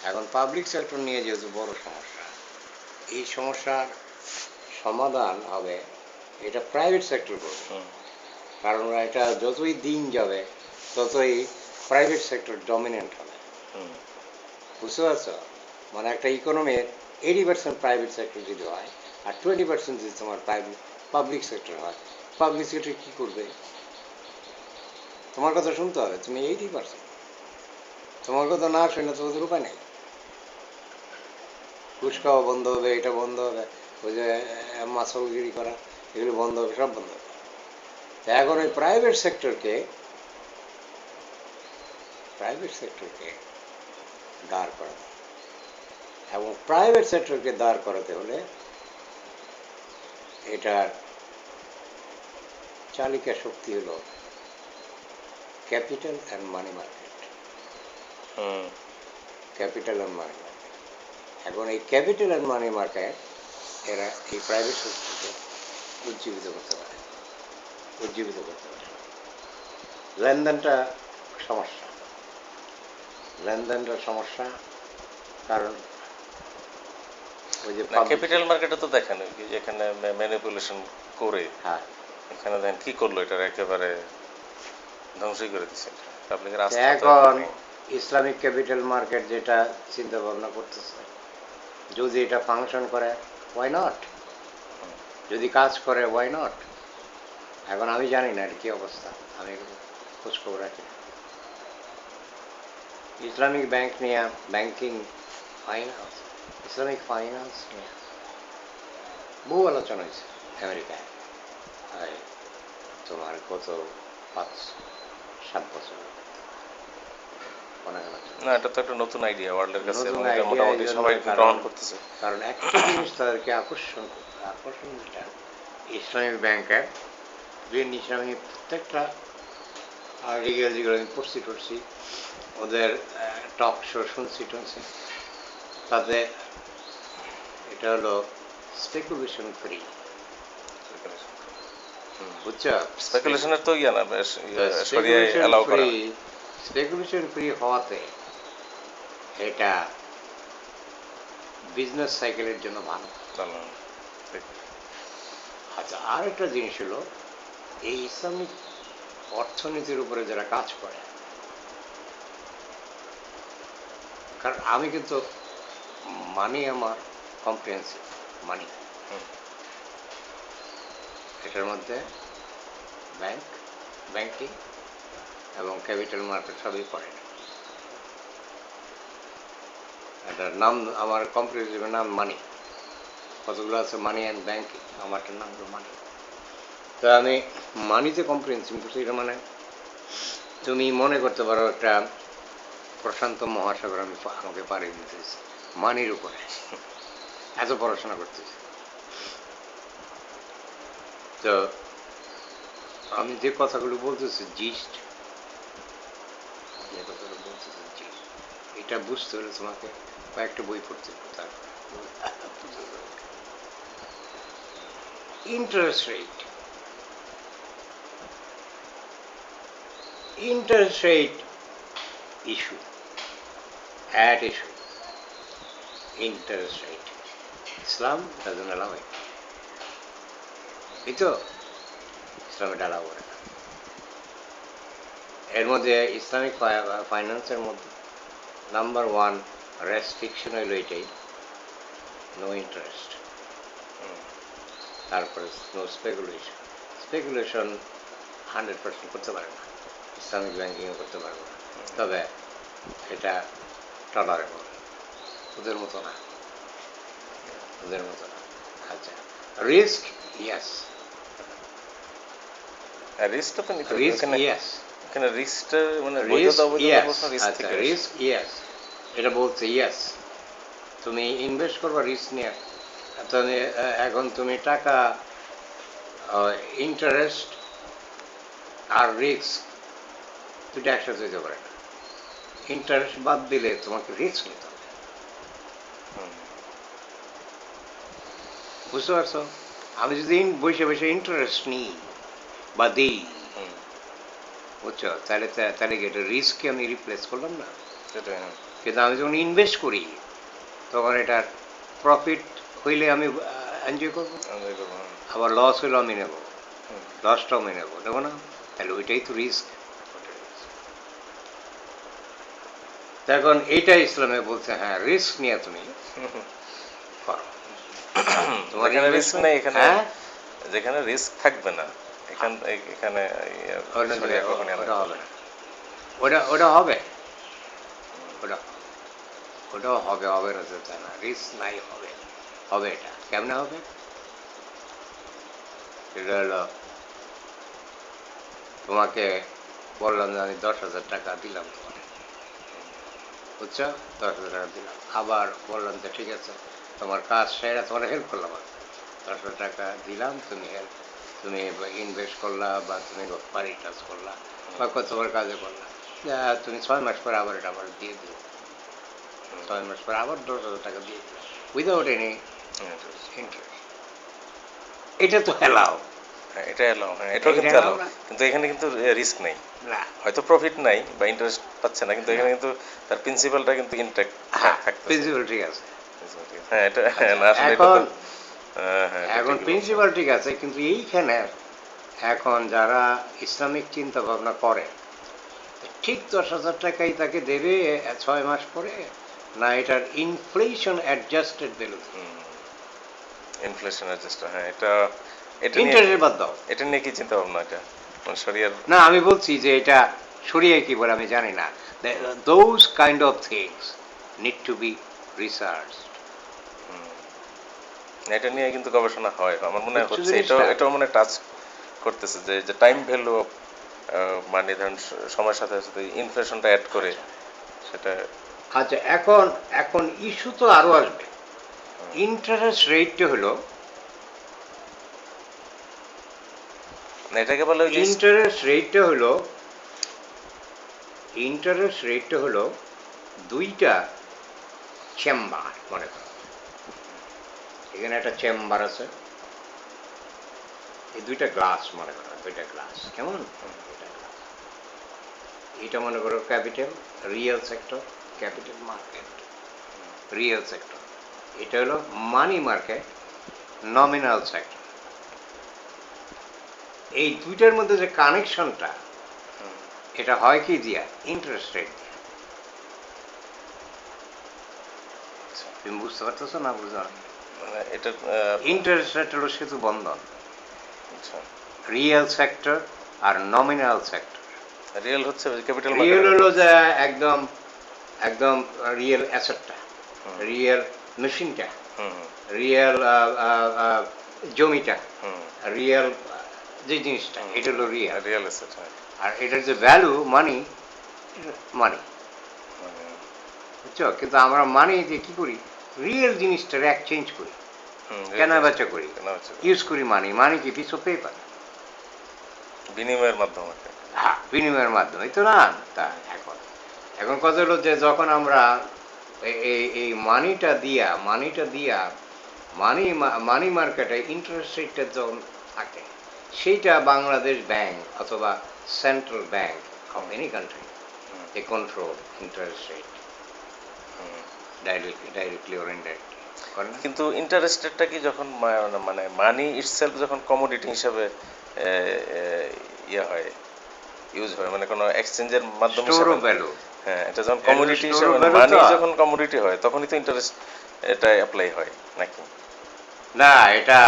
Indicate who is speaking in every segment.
Speaker 1: এখন public sector নিয়ে যেহেতু বড় সমস্যা, এই সমস্যার সমাধান হবে এটা প্রাইভেট সেক্টর করবে। কারণ এটা যতই দিন যাবে ততই প্রাইভেট সেক্টর ডমিনেন্ট হবে। বুঝতে পারছো? মানে একটা ইকোনমির 80% প্রাইভেট সেক্টর যদি হয় আর 20% যদি তোমার পাবলিক সেক্টর হয়, পাবলিক সেক্টর কী করবে? তোমার কথা শুনতে হবে, তুমি 80%, তোমার কথা না শুনে তোমাদের উপায় নেই। ঘুষ খাওয়া বন্ধ হবে, এটা বন্ধ হবে, ওই যে মাসলগিরি করা এগুলো বন্ধ হবে, সব বন্ধ হবে। এখন ওই প্রাইভেট সেক্টরকে দাঁড় করাতে, এবং প্রাইভেট সেক্টরকে দাঁড় করাতে হলে এটার চালিকা শক্তি হলো capital and money market. Capital and money market. এখন এই ক্যাপিটাল অ্যান্ড মানি মার্কেট এরা এই প্রাইভেট সেক্টরকে উজ্জীবিত করতে পারে। লেনদেনটা সমস্যা, কারণ ওই যে
Speaker 2: ক্যাপিটাল মার্কেটে তো দেখেন এখানে ম্যানিপুলেশন করে এখানে দেখেন কি করলো, এটা একেবারে ধ্বংসই করে দিচ্ছে।
Speaker 1: এখন ইসলামিক ক্যাপিটাল মার্কেট যেটা চিন্তা ভাবনা করতেছে, যদি এটা ফাংশন করে ওয়াই নট, যদি কাজ করে ওয়াই নট। এখন আমি জানি না এর কি অবস্থা, আমি খোঁজখবর রাখি না। ইসলামিক ব্যাংক নিয়ে, ব্যাংকিং ফাইন্যান্স, ইসলামিক ফাইন্যান্স নিয়ে বহু আলোচনা হয়েছে আমেরিকায়। তোমার গত 5-7 বছর
Speaker 2: না, এটা তো একটা নতুন আইডিয়া ওয়ার্ল্ডের কাছে, এবং এটা মোটামুটি সবাই গ্রহণ করতেছে।
Speaker 1: কারণ একটা জিনিস তাদেরকে আকর্ষণ যেটা ইসলামিক ব্যাংকের, ইসলামিক প্রত্যেকটা আর্টিকেল যেগুলো আমি পড়ছি ওদের টক শো শুনছি, তাতে এটা হলো স্পেকুলেশন ফ্রি। বুঝছো?
Speaker 2: স্পেকুলেশনের তো ইয়া না, শরিয়ায় অ্যালাউ করা।
Speaker 1: স্পেকুলেশন ফ্রি হওয়াতে এটা বিজনেস সাইকেলের জন্য ভালো। আচ্ছা, আর একটা জিনিস হলো এই ইসলামিক অর্থনীতির উপরে যারা কাজ করে, কারণ আমি কিন্তু মানি আমার কম্প্রিহেন্সিভ মানি, এটার মধ্যে ব্যাংকিং এবং ক্যাপিটাল মার্কেট সবই পড়ে। এটার নাম, আমার কম্প্রিহেন্সিভের নাম মানি। কতগুলো আছে মানি অ্যান্ড ব্যাংকিং, আমারটার নাম হলো মানি। তো আমি মানিতে কম্প্রিহেন্সিভ করছি। এটা মানে তুমি মনে করতে পারো একটা প্রশান্ত মহাসাগর আমাকে পাড়ি দিতেছি মানির উপরে, এত পড়াশোনা করতেছি। তো আমি যে কথাগুলো বলতেছি জিস্ট, এটা বুঝতে হলে তোমাকে কয়েকটা বই পড়তে হবে। Interest rate issue, interest rate Islam doesn't allow ইট। এই তো ইসলামে ডালা করে না। এর মধ্যে ইসলামিক ফাইন্যান্সের মধ্যে নাম্বার 1 রেস্ট্রিকশন হইল এটাই, নো ইন্টারেস্ট। তারপরে নো স্পেকুলেশন 100% করতে পারে না, ইসলামিক ব্যাংকিংও করতে পারবে না, তবে এটা টলারেবল, ওদের মতো না। আচ্ছা, রিস্ক ইয়েস,
Speaker 2: রিস্কটা তো নিতে
Speaker 1: রিস্ক ইয়েস,
Speaker 2: এখানে রিস্কটা মানে বৈধতা প্রশ্ন, রিস্ক থেকে
Speaker 1: রিস্ক ইয়েস, এটা বলছে ইয়েস। তুমি ইনভেস্ট করবা রিস্ক নিয়ে। এখন তুমি টাকা, ইন্টারেস্ট আর রিস্ক দুটো একসাথে হইতে পারে না। ইন্টারেস্ট বাদ দিলে তোমাকে রিস্ক নিতে হবে। বুঝতে পারছো? আমি যদি বসে ইন্টারেস্ট নিই বা দিই, বুঝছো, তাহলে কি এটা রিস্ককে আমি রিপ্লেস করলাম না?
Speaker 2: সেটাই, হ্যাঁ।
Speaker 1: কিন্তু আমি যখন ইনভেস্ট করি তখন এটার প্রফিট হইলে আমি এনজয় করবো,
Speaker 2: enjoy করবো, হ্যাঁ।
Speaker 1: আবার লস হইলেও আমি নেবো,
Speaker 2: হুম।
Speaker 1: লসটাও আমি নেবো, নেবো না? তাহলে ওইটাই তো রিস্ক। এখন এইটাই ইসলামে বলছে, হ্যাঁ রিস্ক নিয়ে তুমি করো তোমার
Speaker 2: যেখানে রিস্ক
Speaker 1: ইনভেস্টমেন্ট।
Speaker 2: নেই এখানে,
Speaker 1: হ্যাঁ,
Speaker 2: যেখানে রিস্ক থাকবে না এখানে
Speaker 1: ওটা
Speaker 2: শরিয়া কখনই
Speaker 1: ওটা
Speaker 2: allow
Speaker 1: হবে
Speaker 2: করে
Speaker 1: না, ওটা ওটা হবে, ওটা ওটাও হবে, হবে না তো তা না, রিস্ক নাই, হবে, হবে। এটা কেমনে হবে? সেটা হলো, তোমাকে বললাম যে আমি 10,000 টাকা দিলাম তোমাকে, বুঝছো? 10,000 টাকা দিলাম, আবার বললাম যে ঠিক আছে তোমার কাজ সেরা, তোমার হেল্প করলাম আমি, 10,000 টাকা দিলাম, তুমি হেল্প, তুমি ইনভেস্ট করলা বা তুমি বাড়ির কাজ করলা বা তোমার কাজে করলা, তুমি 6 মাস পরে আবার এটা আবার দিয়ে দিও, 6 মাস পরে আবার 10,000 টাকা দিয়ে দিলাম উইদাউট এনি ইন্টারেস্ট। এটা তো এলাও,
Speaker 2: হ্যাঁ, এটা এলাও, হ্যাঁ, এটাও
Speaker 1: এটা
Speaker 2: কিন্তু
Speaker 1: এলাও
Speaker 2: এলাও,
Speaker 1: না?
Speaker 2: কিন্তু এখানে কিন্তু রিস্ক নেই,
Speaker 1: না,
Speaker 2: হয়তো প্রফিট নাই বা ইন্টারেস্ট পাচ্ছে না, কিন্তু
Speaker 1: না।
Speaker 2: এখানে কিন্তু তার প্রিন্সিপালটা কিন্তু ইনট্যাক্ট
Speaker 1: হ্যাঁ,
Speaker 2: থাকতেছে।
Speaker 1: প্রিন্সিপাল ঠিক আছে।
Speaker 2: হ্যাঁ, এটা
Speaker 1: আচ্ছা,
Speaker 2: না, আসলে এটা তো
Speaker 1: এখন
Speaker 2: হ্যাঁ, এটা
Speaker 1: এখন
Speaker 2: ঠিকই বলছো।
Speaker 1: প্রিন্সিপাল ঠিক আছে, কিন্তু এইখানে এখন যারা ইসলামিক চিন্তা ভাবনা করে, ঠিক 10,000 টাকাই তাকে দেবে 6 মাস পরে, না এটার inflation adjusted value,
Speaker 2: inflation adjust, হ্যাঁ, এটা এটা নিয়ে
Speaker 1: ইন্টারেস্টের বাদ দাও।
Speaker 2: এটা নিয়ে কি চিন্তা ভাবনা এটা মানে শরিয়ার?
Speaker 1: না, আমি বলছি যে এটা সরিয়ে কি বলে আমি জানি না, those kind of things need to be research.
Speaker 2: এটা নিয়ে কিন্তু গবেষণা হয়, আমার মনে
Speaker 1: বুঝছো
Speaker 2: হচ্ছে এটাও
Speaker 1: জিনিসটা?
Speaker 2: এটাও মনে টাচ করতেছে যে যে টাইম ভ্যালু অফ, মানে ধরেন সময়ের সাথে সাথে ইনফ্লেশনটা অ্যাড করে
Speaker 1: আচ্ছা,
Speaker 2: সেটা।
Speaker 1: আচ্ছা, এখন এখন ইস্যু তো আরো আসবে। ইন্টারেস্ট রেটটা হলো,
Speaker 2: মানে এটাকে বলে ওই যে
Speaker 1: ইন্টারেস্ট রেটটা হলো ইন্টারেস্ট রেটটা হলো দুইটা চেম্বার, মনে করো এখানে একটা চেম্বার আছে, এই দুইটা গ্লাস, মনে করো দুইটা গ্লাস, কেমন দুইটা গ্লাস, এটা মনে করো capital real sector, capital market, real sector, এটা হলো মানি মার্কেট, নমিনাল সেক্টর। এই দুইটার মধ্যে যে কানেকশনটা, এটা হয় কি দিয়া? ইন্টারেস্ট রেট দিয়া। তুমি বুঝতে পারতেছো না? বুঝতে,
Speaker 2: মানে এটা
Speaker 1: ইন্টারেস্ট রেট হলো সেতু বন্ধন,
Speaker 2: আচ্ছা,
Speaker 1: রিয়েল সেক্টর আর নমিনাল সেক্টর।
Speaker 2: রিয়েল হচ্ছে ক্যাপিটাল
Speaker 1: রিয়েল
Speaker 2: মার্কেটের
Speaker 1: হলো
Speaker 2: কথা।
Speaker 1: যে একদম, একদম রিয়েল অ্যাসেটটা, রিয়েল মেশিনটা,
Speaker 2: হুম, হুম,
Speaker 1: রিয়েল জমিটা,
Speaker 2: হুম,
Speaker 1: রিয়েল যে জিনিসটা, এটা হলো রিয়েল।
Speaker 2: রিয়েল এস্টেট, হ্যাঁ,
Speaker 1: আর এটার যে ভ্যালু মানি, মানি,
Speaker 2: মানে
Speaker 1: বুঝছো? কিন্তু আমরা মানি দিয়ে কি করি? রিয়েল জিনিসটার এক্সচেঞ্জ করি,
Speaker 2: রিয়েল
Speaker 1: কেনা
Speaker 2: জিনিসটা
Speaker 1: বেচা করি,
Speaker 2: কেনা হচ্ছে
Speaker 1: ইউজ করি মানি, মানি কি পিস অফ পেপার,
Speaker 2: বিনিময়ের মাধ্যমে একটা।
Speaker 1: হ্যাঁ বিনিময়ের মাধ্যমে তো না। তা এখন, এখন কথা হলো যে যখন আমরা এই মানিটা দিয়া মানি মার্কেটে ইন্টারেস্ট রেটটা যখন থাকে, সেইটা বাংলাদেশ ব্যাংক অথবা central bank of any country, they control interest rate directly or indirectly, করে না?
Speaker 2: কিন্তু ইন্টারেস্ট রেটটা কি যখন মানে মানি ইটসেলফ যখন কমোডিটি হিসাবে এ, এ, ইয়ে হয়, ইউজ হয়, মানে কোনো এক্সচেঞ্জের মাধ্যম
Speaker 1: স্টোর
Speaker 2: হিসাবে
Speaker 1: অফ
Speaker 2: না।
Speaker 1: ভ্যালু,
Speaker 2: হ্যাঁ, এটা যখন
Speaker 1: এটা
Speaker 2: কমোডিটি
Speaker 1: স্টোর
Speaker 2: হিসাবে,
Speaker 1: অফ
Speaker 2: মানে
Speaker 1: ভ্যালু
Speaker 2: মানি
Speaker 1: তো।
Speaker 2: যখন কমোডিটি হয় তখনই তো ইন্টারেস্ট এটা অ্যাপ্লাই হয় নাকি?
Speaker 1: না, এটা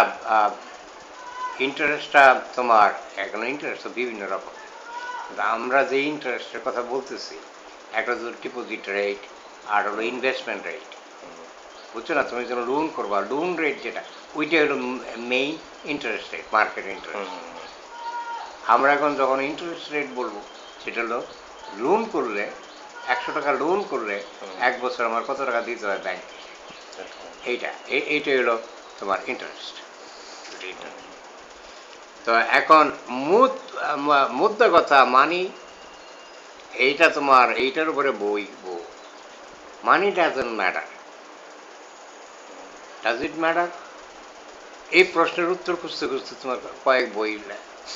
Speaker 1: ইন্টারেস্টটা তোমার, এখন ইন্টারেস্ট বিভিন্ন রকম, কিন্তু আমরা যে ইন্টারেস্টের কথা বলতেছি, একটা হলো ডিপোজিট রেট, আর হলো ইনভেস্টমেন্ট রেট, বুঝছো না? তুমি যখন লোন করবা, লোন রেট যেটা, ওইটা হলো main interest rate, market interest. আমরা এখন যখন ইন্টারেস্ট রেট বলবো, সেটা হলো লোন করলে, 100 টাকা লোন করলে 1 বছর আমার কত টাকা দিতে হয় ব্যাংকে, এইটা হলো তোমার ইন্টারেস্ট। তো এখন মুদ্রা কথা মানি, এইটা তোমার এইটার উপরে বই বউ, money doesn't matter, does it matter? এই প্রশ্নের উত্তর খুঁজতে খুঁজতে তোমার কয়েক বই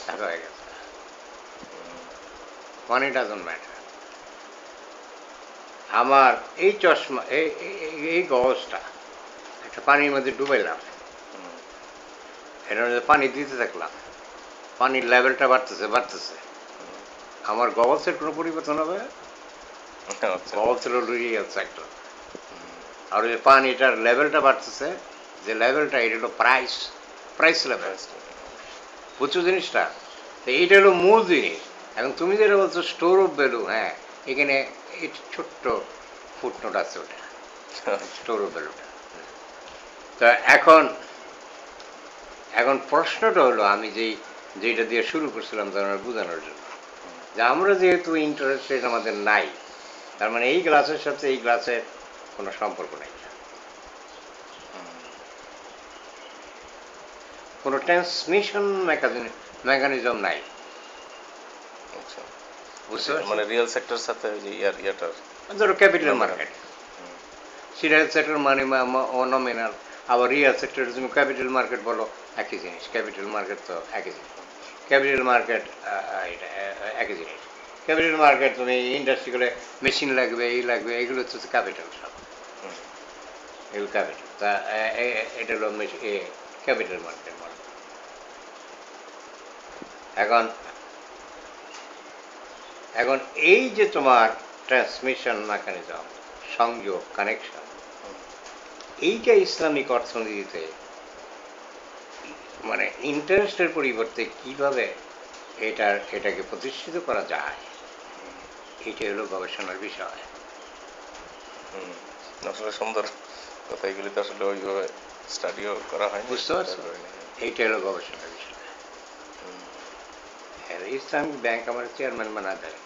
Speaker 1: দেখা হয়ে গেছে। মানি ডাজন্ট ম্যাটার। আমার এই চশমা এই গজটা একটা পানির মধ্যে ডুবাইলাম, এটার মধ্যে পানি দিতে থাকলাম, পানির লেভেলটা বাড়তেছে বাড়তেছে, আমার গগলসের কোনো পরিবর্তন হবে?
Speaker 2: আচ্ছা।
Speaker 1: গগলসের লুড়িয়ে যাচ্ছে একটা। আর ওই যে পানিটার লেভেলটা বাড়তেছে, যে লেভেলটা এটা হলো প্রাইস লেভেল, বুঝছো জিনিসটা? তো এইটা হলো মূল জিনিস। এখন তুমি যেটা বলছো স্টোর অফ ভ্যালু, হ্যাঁ, এখানে এই ছোট্ট ফুটনোট আছে ওটা, স্টোর অফ ভ্যালুটা। তা এখন এখন প্রশ্নটা হলো, আমি যেটা দিয়ে শুরু করছিলাম তোমার বোঝানোর জন্য, যে আমরা যেহেতু ইন্টারেস্ট রেট আমাদের নাই, তার মানে এই গ্লাসের সাথে এই গ্লাসের কোনো সম্পর্ক নাই, কোনো ট্রান্সমিশন মেকানিজম নাই,
Speaker 2: আচ্ছা,
Speaker 1: বুঝতে পারছো?
Speaker 2: মানে রিয়েল সেক্টর সাথে ওই যে ইয়াটার
Speaker 1: ধরো capital
Speaker 2: Nominal.
Speaker 1: Market, real sector মানে নমিনাল, আবার রিয়েল সেক্টর তুমি ক্যাপিটাল মার্কেট বলো, একই জিনিস। ক্যাপিটাল মার্কেট তো একই জিনিস, ক্যাপিটাল মার্কেট এটা একই জিনিস। ক্যাপিটাল মার্কেট তুমি ইন্ডাস্ট্রি করে মেশিন লাগবে, এই লাগবে, এগুলো হচ্ছে ক্যাপিটাল, সব এগুলো ক্যাপিটাল। তা এটা হলো ক্যাপিটাল মার্কেট বলে। এখন এখন এই যে তোমার ট্রান্সমিশন মেকানিজম, সংযোগ, কানেকশন, এইটা ইসলামিক অর্থনীতিতে মানে ইন্টারেস্টের পরিবর্তে কিভাবে এটাকে প্রতিষ্ঠিত করা যায়, এটা হলো গবেষণার বিষয়।
Speaker 2: আসলে সুন্দর কথা, এগুলি তো আসলে ওইভাবে স্টাডিও করা হয়নি।
Speaker 1: বুঝতে পারছো? এইটা হলো গবেষণার বিষয়। ইসলামিক ব্যাংক আমার চেয়ারম্যান বানা দেয়,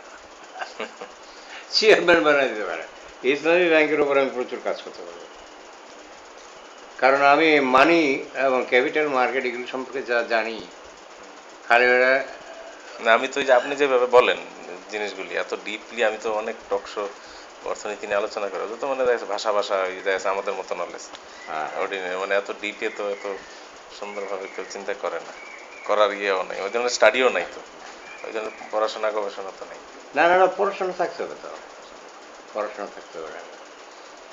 Speaker 1: চেয়ারম্যান বানা দিতে পারে। ইসলামী ব্যাংকের উপর আমি প্রচুর কাজ করতে পারবো, কারণ আমি মানি এবং ক্যাপিটাল মার্কেট এগুলো সম্পর্কে যা জানি। খালি ওরা
Speaker 2: না, আমি তো ওই যে আপনি যেভাবে বলেন জিনিসগুলি এত ডিপলি, আমি তো অনেক টকশো অর্থনীতি নিয়ে আলোচনা করি, ওদের তো মানে দেখা যাচ্ছে ভাষা দেখা যাচ্ছে আমাদের মতো নলেজ, অর্ডিনারি, মানে এত ডিপে তো এত সুন্দরভাবে কেউ চিন্তা করে না, করার ইয়েও নাই, ওই জন্য স্টাডিও নাই, তো ওই জন্য পড়াশোনা গবেষণা তো নেই।
Speaker 1: না না না, পড়াশোনা থাকতে হবে, তো পড়াশোনা থাকতে হবে।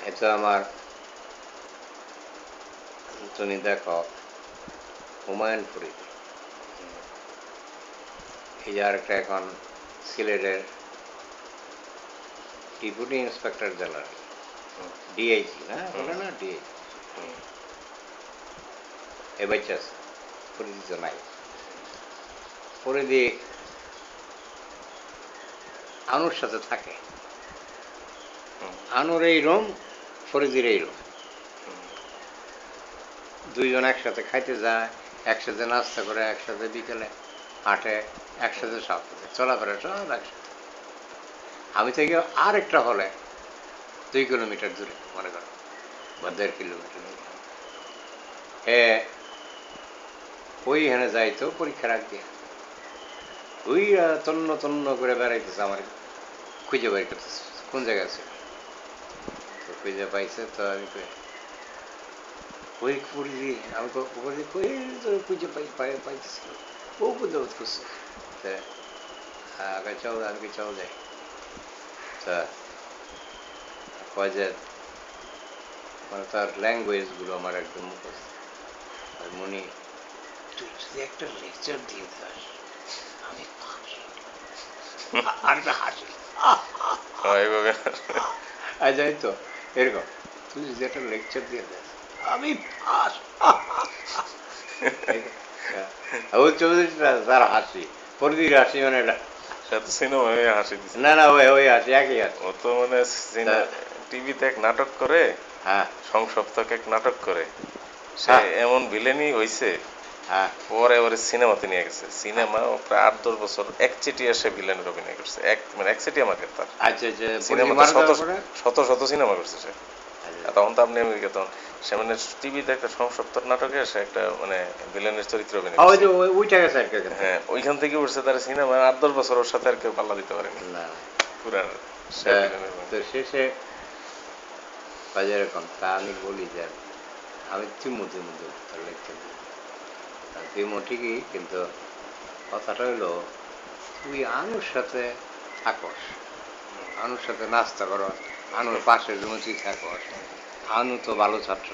Speaker 1: এটা আমার, তুমি দেখো হুমায়ুন ফরিদ, এই যে আরেকটা এখন সিলেটের ডেপুটি ইন্সপেক্টর জেনারেল, ডিআইজি না বলে না, ডিআইজি, এ বাচ্চা আছে, ফরিদি তো নাই। ফরিদি আনুর সাথে থাকে, আনুর এই রুম, ফরিদির এই রুম, দুইজন একসাথে খাইতে যায়, একসাথে নাস্তা করে, একসাথে বিকেলে হাঁটে, একসাথে সব চলাফেরা সব একসাথে। আমি থেকে আরেকটা হলে 2 কিলোমিটার দূরে মনে করো, বা 1.5 কিলোমিটার দূরে, ওইখানে যাইতো পরীক্ষার আগ দিয়ে, ওই তন্ন তন্ন করে বেড়াইতেছে, আমার খুঁজে বের করতেছে কোন জায়গায় আছে। তো খুঁজে পাইছে, তো আমি ওই পড়ি, আমি কই তো খুঁজে পাইতেছি, ও বুঝতে করছে, চল, আমি চল যাই। তা কয় যে মানে তার ল্যাঙ্গুয়েজগুলো আমার একদম মুখস্থ। আর মনি, তুই যদি একটা লেকচার দিয়ে দাস, আমি আর একটা হাসি,
Speaker 2: এইভাবে
Speaker 1: যাই তো এরকম, তুই যদি একটা লেকচার দিয়ে দেস, আমি পাস। ওই চৌধুরীটা তার হাসি, পরিধির হাসি, মানে এটা
Speaker 2: সে তো সিনেমায় হাসি দিছে,
Speaker 1: না না, ওই হাসি একই হাসি।
Speaker 2: ও তো মানে টিভিতে এক নাটক করে,
Speaker 1: হ্যাঁ
Speaker 2: সংসপ্তক এক নাটক করে, সে
Speaker 1: হ্যাঁ
Speaker 2: এমন ভিলেনই হইছে,
Speaker 1: হ্যাঁ,
Speaker 2: পরে এবারে সিনেমাতে নিয়ে গেছে, সিনেমা প্রায় 8-10 বছর একচেটিয়া সে ভিলেনের অভিনয় করছে, মানে একচেটিয়া মার্কেট তার
Speaker 1: আচ্ছা আচ্ছা, পরিধি
Speaker 2: সিনেমাতে
Speaker 1: মারা
Speaker 2: শত
Speaker 1: যাওয়ার পরে
Speaker 2: শত শত সিনেমা করছে সে। আর তখন তো আপনি আমেরিকা, তখন সে মানে টিভিতে একটা সংসপ্তক নাটকে সে একটা মানে ভিলেনের চরিত্র অভিনয়
Speaker 1: ওই
Speaker 2: করছে।
Speaker 1: যে ওইটা গেছে আর কি এখান থেকে।
Speaker 2: হ্যাঁ, ওইখান থেকে উঠছে তার সিনেমা, 8-10 বছর ওর সাথে আর কেউ পাল্লা দিতে পারেনি
Speaker 1: না,
Speaker 2: পুরা সে ভিলেনের।
Speaker 1: তো শেষে বাজে এরকম, তা আমি বলি যে আমি তিমু তিমু দেবো তার লেকচার দিই, তিমু ঠিকই, কিন্তু কথাটা হলো তুই আনুর সাথে থাকস, আনুর সাথে নাস্তা করো, আনুর পাশের রুমে তুই থাকো, আনু তো ভালো ছাত্র,